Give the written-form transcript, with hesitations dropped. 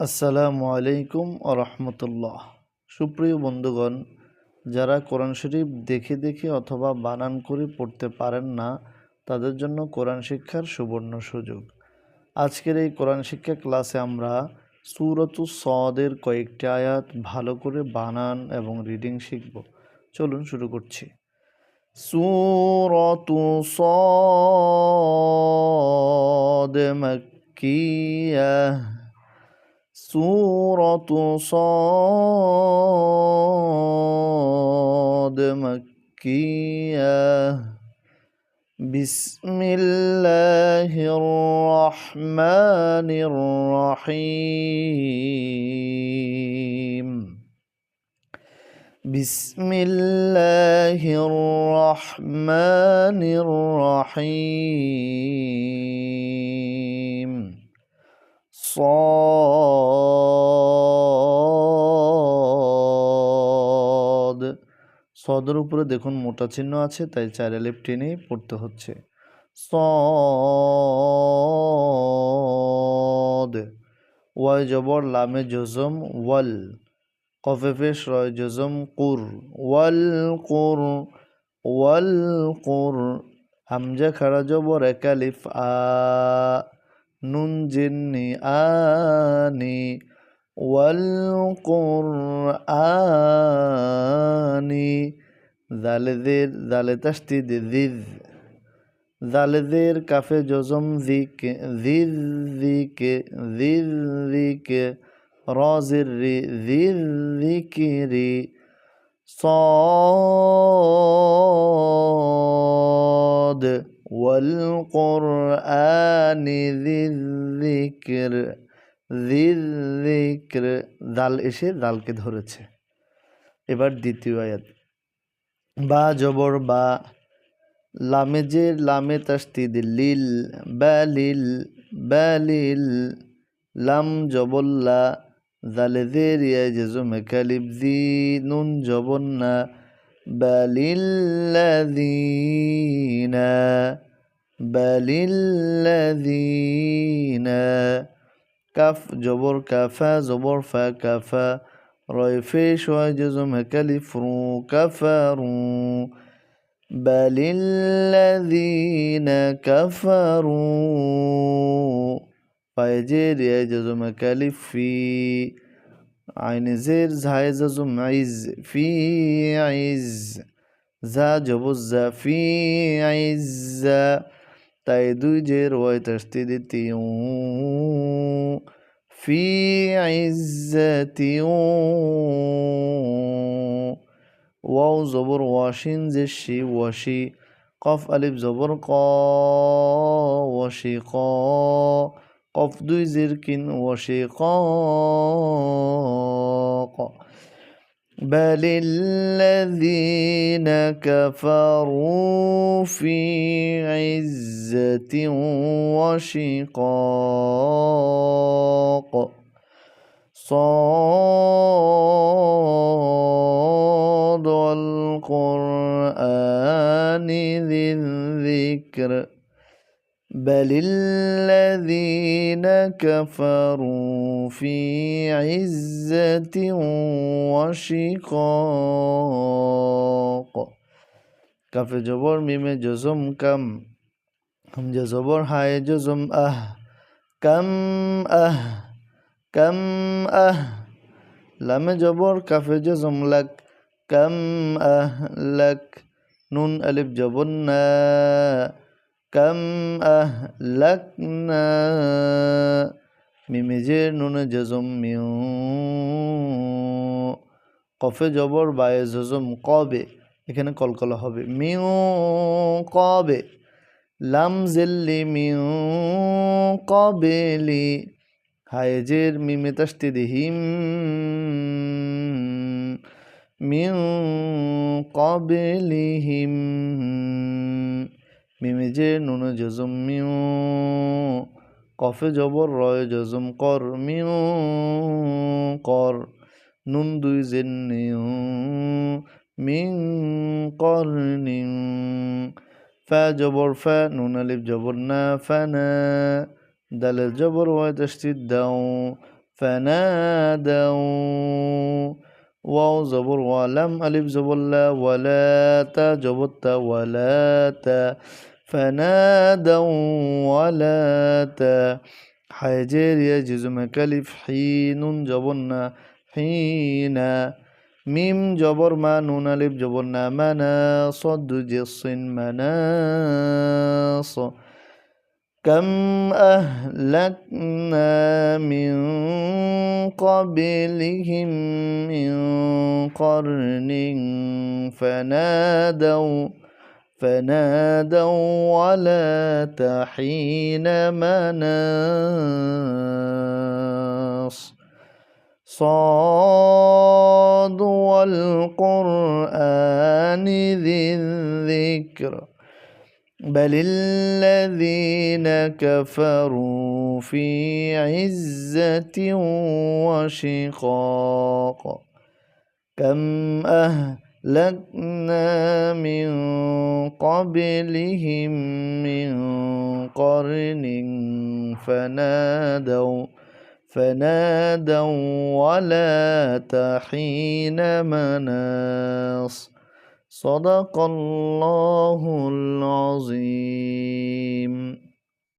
আসসালামু আলাইকুম আরহামতুল্লাহ। সুপ্রিয় বন্ধুগণ, যারা কোরআন শরীফ দেখে দেখে অথবা বানান করে পড়তে পারেন না, তাদের জন্য কোরআন শিক্ষার সুবর্ণ সুযোগ। আজকের এই কোরআন শিক্ষা ক্লাসে আমরা সূরাতুস সদের কয়েকটি আয়াত ভালো করে বানান এবং রিডিং শিখব। চলুন শুরু করছি। সূরাতু সদ মাক্কিয়াহ। سورة صاد مكية. بسم الله الرحمن الرحيم. بسم الله الرحمن الرحيم. সদের উপরে দেখুন মোটা চিহ্ন আছে, তাই 4 আলিফ টেনে পড়তে হচ্ছে। সদ। ওয়াই জবর লামে জজম ওয়াল, কফে পেশ রয় জজম কুর, ওয়াল কুর, ওয়াল কুর। হামজা খাড়া জবর এক আলিফ আ, নুন জিন্নি আনি, ওয়াল কুরআনি। জালেদের জালে তাসদিদ জিদ, জালেদের কাফে জজম জিক, জিদ জিকে, জিদ জিকে। রাজির রি, জিদ জিকিরি। صاد والقرآن ذي الذكر, ذي الذكر। দাল এসে দালকে ধরেছে। এবার দ্বিতীয় আয়াত। বা জবর বা, লামে জের লামে তাসদিদ লিল, বালিল, বালিল। লাম জবল্লা, জালে জের ইয়া জজম কালিব জি, নুন জবন্না, বালিল্লাযীনা, বালিল্লাযীনা। কাফ জবর কাফা জবর ফা, কাফা। রয় ফেশ ওয়া জজম কালিফ রু, কাফারু। বালিল্লাযীনা কাফারু। পায়ে জের ইয়া জজম কালিফ ফি, আইনে জের ঝায়ে জজম ইজ, ফি ইজ। জা জবর জা, ফি ইজ্জা। তাই দুই জের ওয়াই তাসদিদ তিউ, ফি ইজ্জাতিউ। ওয়াও জবর ওয়াশিন জের শি, ওয়াশি। কফ আলিফ জবর ক, ওয়াশি ক। কফ দুই জের কিন, ওয়াশি ক। بل الذين كفروا في عزة وشقاق. صاد والقرآن ذي الذكر. بل الذين كفروا في عزة وشقاق. কাফে জবর মিমে জজম কাম, হামজা জবর হায়ে জজম আহ, কাম আহ, কাম আহ। লামে জবর কাফে জজম লাক, কাম আহ লাক। নুন আলিফ জবর না, কাম আহলাকনা। মিমে জের নুনে জজম মিউ। কফে জবর বায়ে জজম কবে, এখানে কলকলা হবে, মিউ কবে। লাম জেল্লি মিউ কবেলি। হায়ে জের মিমে তাসদিদ হিম, মিউ কবেলিহিম। মিমে জের নুনে জজম মিউ। কফে জবর রয় জজম কর, মিউ কর। নুন দুই জের নিউ, মিন করনিন। ফা জবর ফা, নুন আলিফ জবর না, ফানা। দালের জবর ওয়াই তাসদিদ দাও, فنادوا واو زبر ولم ألف زبر لا ولا تا زبر تا ولا تا فنادوا ولا تا حجر يجزم كلف حين جبرنا حين মিম জবর মা নুন আলিফ জবর না মানা صد جص مناص كم أهلكنا من قبلهم من قرن فنادوا ولا تحين مناص صاد والقرآن ذي الذكر بل الذين كفروا في عزة وشقاق كم أهلكنا من قبلهم من قرن فنادوا ولا تحين مناص صدق الله العظيم